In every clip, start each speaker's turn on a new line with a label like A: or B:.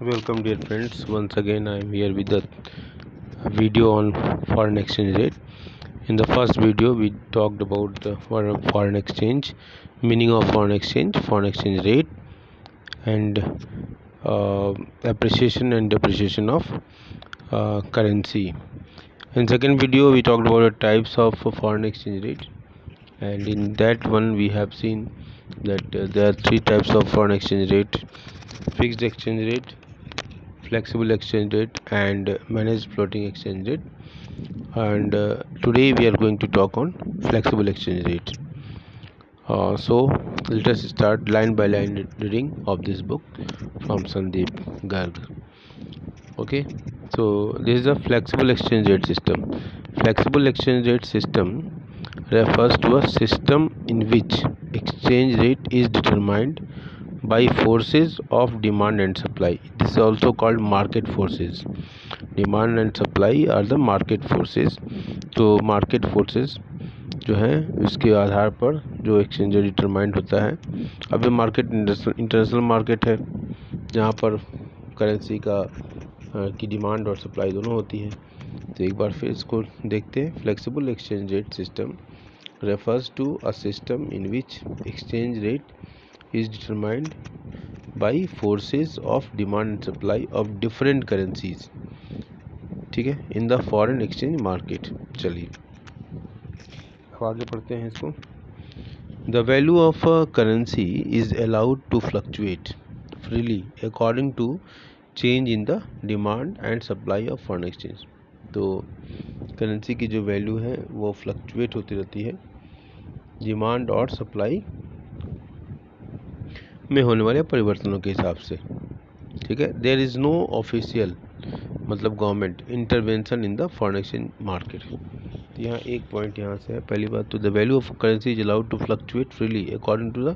A: Welcome dear friends, once again I am here with a video on foreign exchange rate. In the first video we talked about the foreign exchange, meaning of foreign exchange rate, and appreciation and depreciation of currency. In second video we talked about the types of foreign exchange rate, and in that one we have seen that there are three types of foreign exchange rate: fixed exchange rate, flexible exchange rate, and managed floating exchange rate. And today we are going to talk on flexible exchange rate. So let us start line by line reading of this book from Sandeep Garg. Okay, so this is a flexible exchange rate system. Flexible exchange rate system refers to a system in which exchange rate is determined by forces of demand and supply. This is also called market forces. Demand and supply are the market forces. तो market forces जो है इसके आधार पर जो exchange rate determined होता है. अब ये मार्केट इंटरनेशनल मार्केट है जहाँ पर करेंसी की डिमांड और सप्लाई दोनों होती है. तो एक बार फिर इसको देखते हैं. Flexible exchange rate system refers to a system in which exchange rate is determined by forces of demand and supply of different currencies. ठीक है, in the foreign exchange market. चलिए अब आगे पढ़ते हैं इसको. The value of a currency is allowed to fluctuate freely according to change in the demand and supply of foreign exchange. तो currency की जो वैल्यू है वो फ्लक्चुएट होती रहती है डिमांड और सप्लाई में होने वाले परिवर्तनों के हिसाब से. ठीक है. देयर इज़ नो ऑफिशियल मतलब government intervention in the foreign exchange market. यहाँ एक पॉइंट यहाँ से है. पहली बात तो the value of currency is allowed to fluctuate freely according to the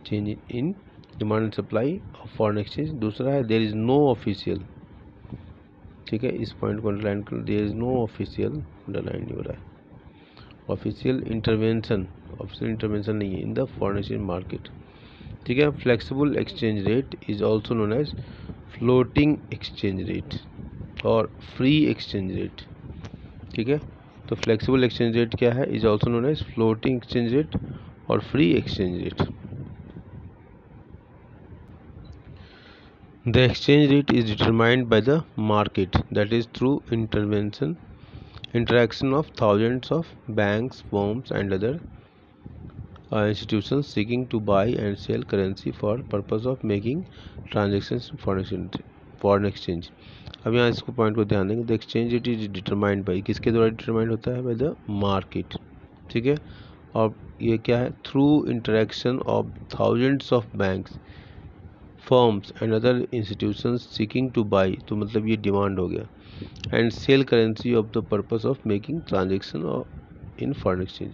A: change in demand and supply of foreign exchange. दूसरा है देयर इज़ नो ऑफिशियल. ठीक है, इस पॉइंट को अंडरलाइन कर. There is no official underline नहीं हो रहा है. ऑफिशियल इंटरवेंशन नहीं है in the foreign exchange market. ठीक है. Flexible exchange rate is also known as floating exchange rate और फ्री एक्सचेंज रेट. ठीक है. तो फ्लेक्सिबल एक्सचेंज रेट क्या है? Is also known as floating exchange rate और free exchange rate. The exchange rate is determined by the market that is through interaction of thousands of banks, firms and other institutions seeking to buy and sell currency for purpose of making transactions foreign exchange. अब यहाँ इसको point को ध्यान देंगे. The exchange rate is determined by, किसके द्वारा determined होता है? By the market. ठीक है. और ये क्या है? Through interaction of thousands of banks, firms and other institutions seeking to buy, तो मतलब ये डिमांड हो गया, and sell currency of the purpose of making transaction in foreign exchange.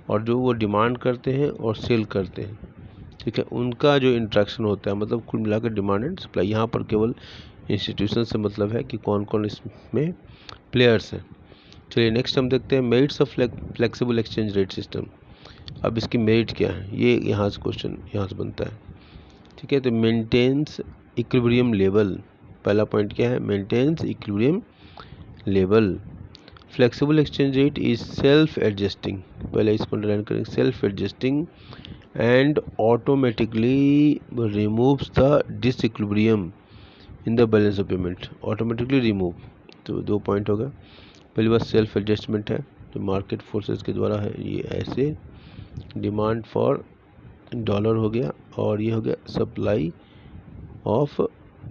A: और जो वो डिमांड करते हैं और सेल करते हैं, ठीक है, उनका जो इंट्रैक्शन होता है, मतलब कुल मिलाकर डिमांड एंड सप्लाई. यहाँ पर केवल इंस्टीट्यूशन से मतलब है कि कौन कौन इसमें प्लेयर्स हैं. चलिए नेक्स्ट हम देखते हैं merits of flexible exchange rate system. अब इसकी मेरिट क्या है, ये यहाँ से क्वेश्चन यहाँ से बनता है. ठीक है. तो मेंटेन्स इक्विलिब्रियम लेवल. पहला पॉइंट क्या है? Maintains equilibrium level. Flexible exchange rate is self adjusting. पहले इसको अंडरलाइन करें. Self adjusting and automatically removes the disequilibrium in the balance of payment. Automatically remove. तो दो पॉइंट हो गया. पहली बात सेल्फ एडजस्टमेंट है, तो मार्केट फोर्सेस के द्वारा है. ये ऐसे डिमांड फॉर डॉलर हो गया और ये हो गया supply of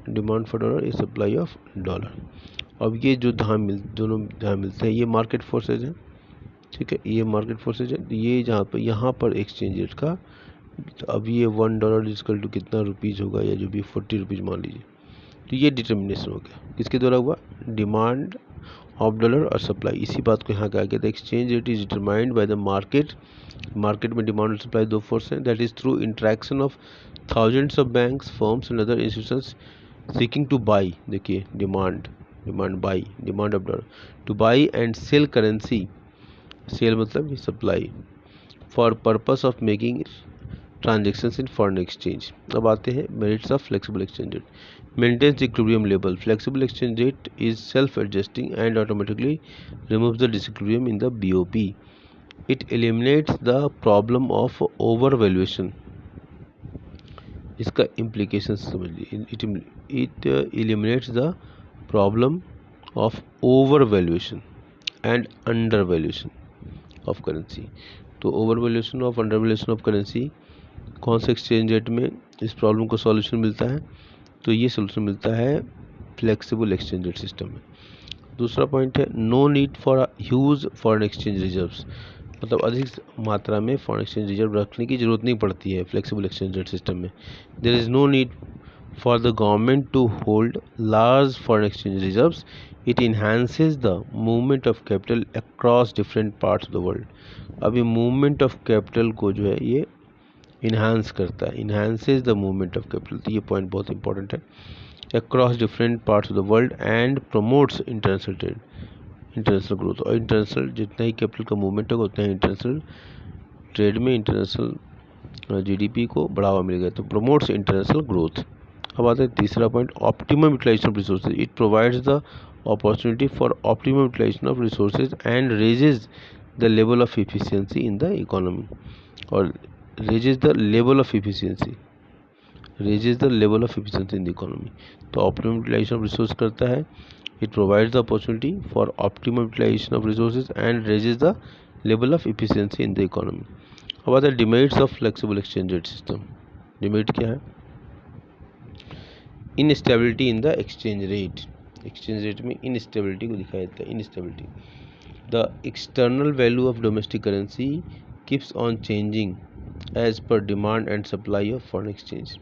A: demand for dollar, ये सप्लाई ऑफ डॉलर. अब ये जो दोनों जहाँ मिलते हैं ये मार्केट फोर्सेज हैं. ठीक है, ये मार्केट फोर्सेज है. ये जहाँ पर यहाँ पर एक्सचेंज रेट का, तो अब ये $1 इजकल टू कितना रुपीज़ होगा, या जो भी 40 रुपीज़ मान लीजिए. तो ये डिटर्मिनेशन हो गया. किसके द्वारा हुआ? डिमांड ऑफ डॉलर और सप्लाई. इसी बात को यहाँ कहा गया था exchange rate is determined by the market. Market में डिमांड और सप्लाई दो फोर्स हैं. That is through interaction of thousands of banks, firms and other institutions seeking to buy. देखिए demand buy, demand of dollar to buy and sell currency. Sell मतलब supply. For purpose of making transactions in foreign exchange. अब आते हैं merits of flexible exchange rate. Maintains equilibrium level. Flexible exchange rate is self adjusting and automatically removes the disequilibrium in the BOP. It eliminates the problem of overvaluation. इसका implication समझिए। It eliminates the problem of overvaluation and undervaluation of currency. तो overvaluation of undervaluation of currency कौन से exchange rate में इस problem को solution मिलता है? तो ये सॉल्यूशन मिलता है फ्लेक्सिबल एक्सचेंज रेट सिस्टम में। दूसरा पॉइंट है no need for huge foreign exchange reserves. मतलब अधिक मात्रा में फॉरेन एक्सचेंज रिजर्व रखने की जरूरत नहीं पड़ती है फ्लेक्सिबल एक्सचेंज रेट सिस्टम में। There is no need for the government to hold large foreign exchange reserves. It enhances the movement of capital across different parts of the world. अब ये movement of capital को जो है ये enhance करता है, enhances the movement of capital. तो ये पॉइंट बहुत इंपॉर्टेंट है। Across different parts of the world and promotes international trade, international growth. और इंटरनेशनल जितना ही कैपिटल का मूवमेंट होगा उतना ही इंटरनेशनल ट्रेड में इंटरनेशनल GDP को बढ़ावा मिलेगा, तो प्रमोट्स इंटरनेशनल ग्रोथ। अब आता है तीसरा point optimum utilization of resources. It provides the opportunity for optimum utilization of resources and raises the level of efficiency in the economy. और raises the level of efficiency, raises the level of efficiency in the economy. तो optimum utilization of resource करता है, it provides the opportunity for optimum utilization of resources and raises the level of efficiency in the economy. अब आता है demerits of flexible exchange rate system. Demerit क्या है? Instability in the exchange rate. Exchange rate में instability को दिखाया जाता है। Instability, the external value of domestic currency keeps on changing as per demand and supply of foreign exchange.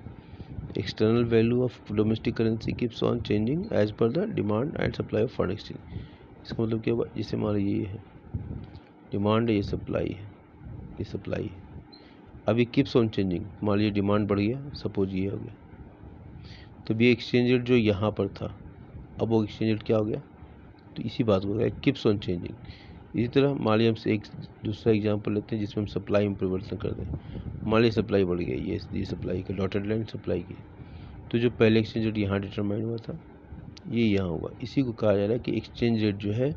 A: External value of domestic currency keeps on changing as per the demand and supply of foreign exchange. इसका मतलब क्या हुआ? जैसे हमारा ये है demand है, ये सप्लाई है, ये सप्लाई है। अभी कीप्स ऑन चेंजिंग, मान लीजिए डिमांड बढ़ गया, सपोज ये हो गया, तो ये एक्सचेंज रेट जो यहाँ पर था अब वो एक्सचेंज रेट क्या हो गया? तो इसी बात को है कीप्स ऑन चेंजिंग। इसी तरह मान लीजिए हम एक दूसरा एग्जांपल लेते हैं जिसमें हम सप्लाई में परिवर्तन करते हैं। मान लीजिए सप्लाई बढ़ गई, ये सप्लाई का डॉटेड लाइन सप्लाई की, तो जो पहले एक्सचेंज रेट यहाँ डिटरमाइन हुआ था ये यहाँ हुआ। इसी को कहा जा रहा है कि एक्सचेंज रेट जो है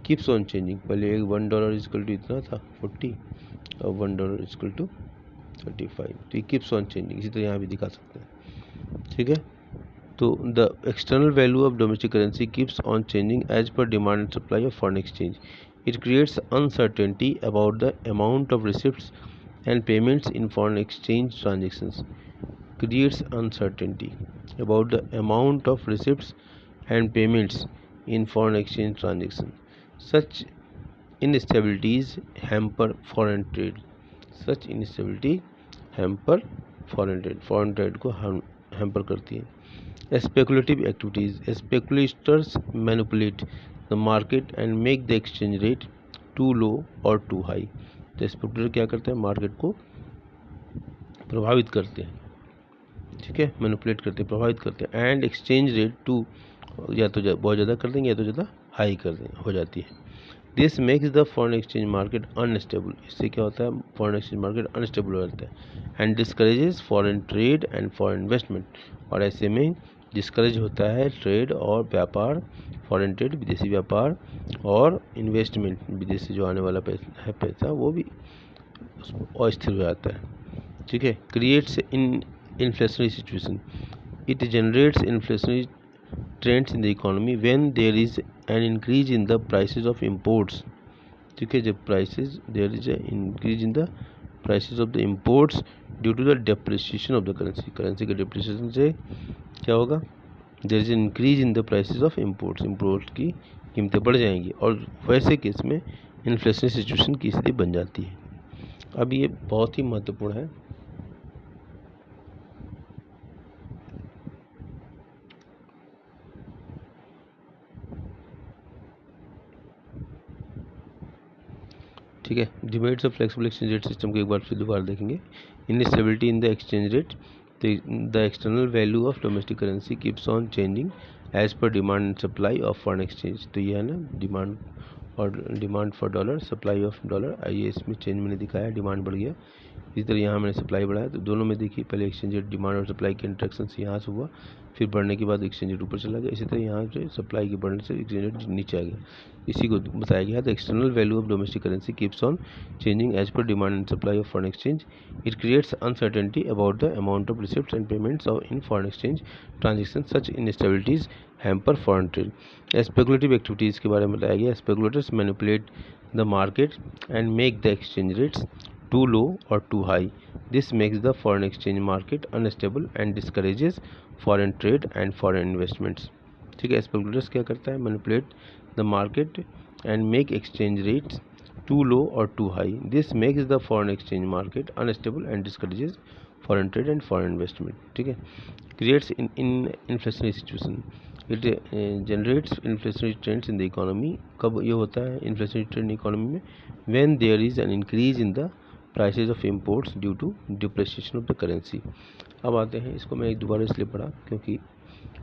A: कीप्स ऑन चेंजिंग। पहले $1 इक्वल टू इतना था 40 और $1 इक्वल टू 35, तो ये कीप्स ऑन चेंजिंग। इसी तरह यहाँ भी दिखा सकते हैं, ठीक है। तो the external value of domestic currency keeps on changing as per demand and supply of foreign exchange. It creates uncertainty about the amount of receipts and payments in foreign exchange transactions. Creates uncertainty about the amount of receipts and payments in foreign exchange transactions. Such instabilities hamper foreign trade. Such instability hamper foreign trade. Foreign trade को hamper करती है। Speculative activities. Speculators manipulate the market and make the exchange rate too low or too high. तो speculator क्या करते हैं? Market को प्रभावित करते हैं, ठीक है, मैनिपुलेट करते हैं, प्रभावित करते हैं। एंड एक्सचेंज रेट टू, या तो बहुत ज़्यादा कर देंगे या तो ज़्यादा हाई कर देंगे, हो जाती है। This makes the foreign exchange market unstable. इससे क्या होता है? फॉरेन एक्सचेंज मार्केट अनस्टेबल हो जाता है। And discourages foreign trade and foreign investment. और ऐसे में डिस्करेज होता है ट्रेड और व्यापार, फॉरेन ट्रेड विदेशी व्यापार, और इन्वेस्टमेंट विदेश से जो आने वाला पैसा वो भी अस्थिर हो जाता है, ठीक है। Creates in inflationary situation. It generates inflationary trends in the economy when there is an increase in the prices of imports. ठीक है, जब prices there is an increase in the prices of the imports due to the depreciation of the currency. currency के depreciation से क्या होगा? there is an increase in the prices of imports. import की कीमतें बढ़ जाएंगी और वैसे केस में inflationary situation की स्थिति बन जाती है। अब ये बहुत ही महत्वपूर्ण है। ठीक है, demerits of flexible exchange rate system को एक बार फिर दोबारा देखेंगे। Instability in the exchange rate, the external value of domestic currency keeps on changing as per demand and supply of foreign exchange. तो ये है ना डिमांड और demand for dollar, supply of dollar. आइए इसमें चेंज मैंने दिखाया, डिमांड बढ़ गया, इसी तरह यहाँ मैंने सप्लाई बढ़ाया। तो दोनों में देखिए पहले एक्सचेंज रेट डिमांड और सप्लाई के इंट्रैक्शन से यहाँ से हुआ, फिर बढ़ने के बाद एक्सचेंज रेट ऊपर चला गया। इसी तरह यहाँ से सप्लाई के बढ़ने से एक्सचेंज रेट नीचे आ गया, इसी को बताया गया। The external value of domestic currency keeps on changing as per demand and supply of foreign exchange. It creates uncertainty about the amount of receipts and payments of in foreign exchange transaction. Such instabilities hamper foreign trade. Speculative activities के बारे में बताया गया। Speculators manipulate the market and make the exchange rates too low or too high. This makes the foreign exchange market unstable and discourages foreign trade and foreign investments. ठीक है, speculators क्या करता है, manipulate the market and make exchange rates too low or too high. This makes the foreign exchange market unstable and discourages foreign trade and foreign investment. ठीक है, creates in inflationary situation. It generates inflationary trends in the economy. कब ये होता है inflationary trend economy में? When there is an increase in the prices of imports due to depreciation of the currency. अब आते हैं, इसको मैं एक दोबारा इसलिए पढ़ा क्योंकि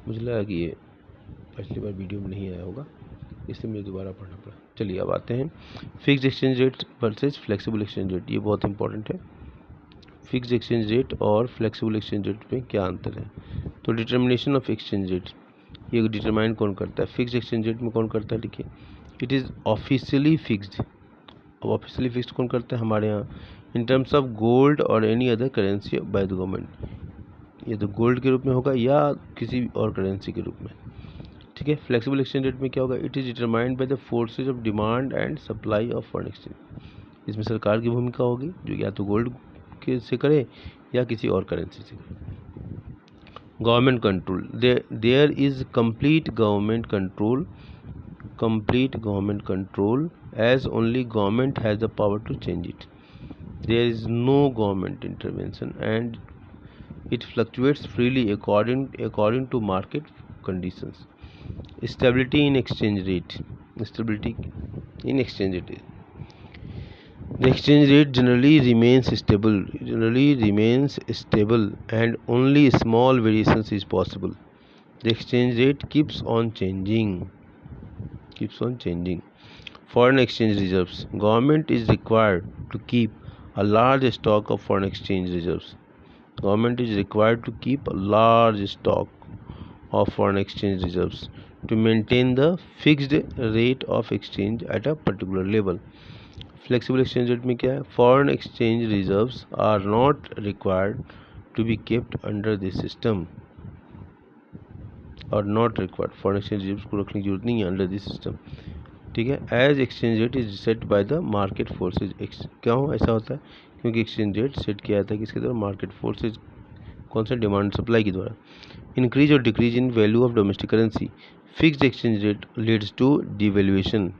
A: मुझे लगा कि ये पिछली बार वीडियो में नहीं आया होगा, इसलिए मुझे दोबारा पढ़ना पड़ा। चलिए अब आते हैं fixed exchange rate versus flexible exchange rate. ये बहुत इंपॉर्टेंट है। फिक्स्ड एक्सचेंज रेट और फ्लेक्सिबल एक्सचेंज रेट में क्या अंतर है? तो डिटर्मिनेशन ऑफ एक्सचेंज रेट, ये डिटरमाइन कौन करता है? फिक्स्ड एक्सचेंज रेट में कौन करता है? देखिए, इट इज़ ऑफिशियली फिक्स्ड। अब ऑफिशियली फिक्स्ड कौन करता है हमारे यहाँ? इन टर्म्स ऑफ गोल्ड और any other currency by the government. ये तो गोल्ड के रूप में होगा या किसी और करेंसी के रूप में। ठीक है, फ्लेक्सिबल एक्सचेंज रेट में क्या होगा? It is determined by the forces of demand and supply of foreign exchange. इसमें सरकार की भूमिका होगी, जो या तो गोल्ड के से करे या किसी और करेंसी से करे। Government control, there is complete government control as only government has the power to change it. There is no government intervention and it fluctuates freely according to market conditions. Stability in exchange rate. Stability in exchange rate. The exchange rate generally remains stable and only small variations is possible. The exchange rate keeps on changing. Foreign exchange reserves. Government is required to keep a large stock of foreign exchange reserves. Government is required to keep a large stock of foreign exchange reserves to maintain the fixed rate of exchange at a particular level. Flexible exchange rate में क्या है? Foreign exchange reserves are not required to be kept under this system. और not required, foreign exchange reserves को रखने की जरूरत नहीं है अंडर दिस सिस्टम। ठीक है, as exchange rate is set by the market forces. क्यों ऐसा होता है? क्योंकि एक्सचेंज रेट सेट किया जाता है किसके द्वारा? Market forces. कौन सा? डिमांड सप्लाई के द्वारा। इंक्रीज और decrease in value of domestic currency. Fixed exchange rate leads to devaluation.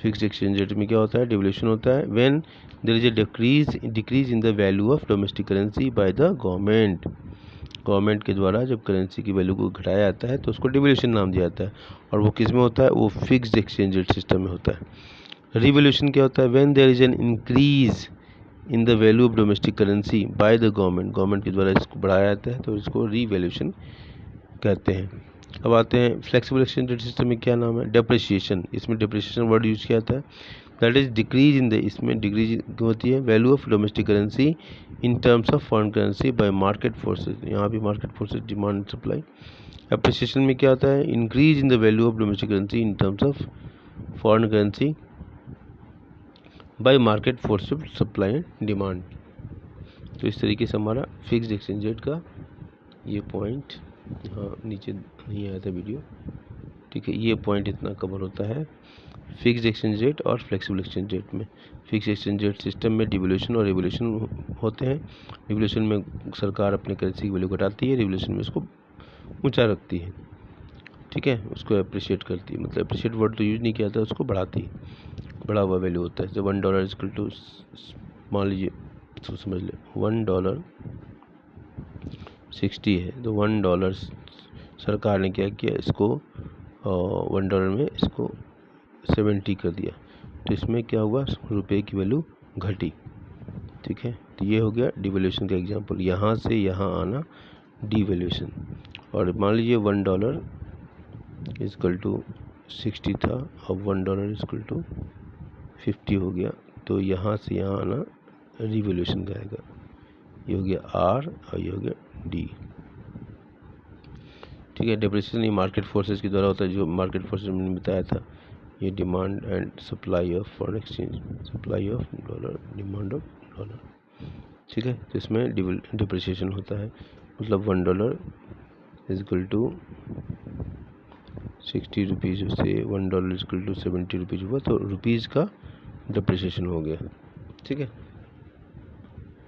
A: Fixed exchange rate में क्या होता है? डिवैल्यूएशन होता है। When there is a decrease in the value of domestic currency by the government के द्वारा जब करेंसी की वैल्यू को घटाया जाता है तो उसको डिवैल्यूएशन नाम दिया जाता है। और वो किस में होता है? वो फिक्स्ड एक्सचेंज रेट सिस्टम में होता है। रिवैल्यूएशन क्या होता है? When there is an increase in the value of domestic currency by the government के द्वारा इसको बढ़ाया जाता है तो इसको रिवैल्यूएशन कहते हैं। अब आते हैं फ्लेक्सिबल एक्सचेंज रेट सिस्टम में क्या नाम है? डेप्रिसिएशन। इसमें डेप्रिसिएशन वर्ड यूज किया जाता है। That is decrease in the, इसमें डिक्रीज होती है value of domestic currency in terms of foreign currency bye market forces. यहाँ भी market forces, demand and supply. Appreciation में क्या होता है? Increase in the value of domestic currency in terms of foreign currency bye market forces supply and demand. तो इस तरीके से हमारा फिक्स्ड एक्सचेंज रेट का ये पॉइंट, यहाँ नीचे नहीं आया था वीडियो, ठीक है, ये पॉइंट इतना कवर होता है फिक्स्ड एक्सचेंज रेट और फ्लेक्सिबल एक्सचेंज रेट में। फिक्स्ड एक्सचेंज रेट सिस्टम में डिवैल्यूएशन और रिवैल्यूएशन होते हैं। डिवैल्यूएशन में सरकार अपने करेंसी की वैल्यू घटाती है, रिवैल्यूएशन में उसको ऊंचा रखती है। ठीक है, उसको अप्रिशिएट करती है, मतलब अप्रिशिएट वर्ड तो यूज नहीं किया था, उसको बढ़ाती है, बढ़ा हुआ वैल्यू होता है। जैसे $1 इक्वल टू, मान लीजिए तो समझ ले $1.60 है, तो $1 सरकार ने क्या किया, इसको $1 में इसको 70 कर दिया, तो इसमें क्या हुआ? रुपए की वैल्यू घटी। ठीक है, तो ये हो गया डिवैल्यूएशन का एग्जांपल। यहाँ से यहाँ आना डिवैल्यूएशन। और मान लीजिए $1 इक्वल टू 60 था, अब $1 इक्वल टू 50 हो गया। तो यहाँ से यहाँ आना रिवोल्यूशन का आएगा। ये हो गया R और ये हो गया D। ठीक है, डेप्रिसिएशन ये मार्केट फोर्सेस के द्वारा होता है, जो मार्केट फोर्सेस मैंने बताया था। ये demand and supply of foreign exchange, supply of dollar, demand of dollar. ठीक है, तो इसमें डिप्रिसिएशन होता है, मतलब $1 इक्वल टू 60 रुपीज़ से $1 इक्वल टू 70 रुपीज़ हुआ, तो रुपीज़ का डिप्रिसिएशन हो गया। ठीक है।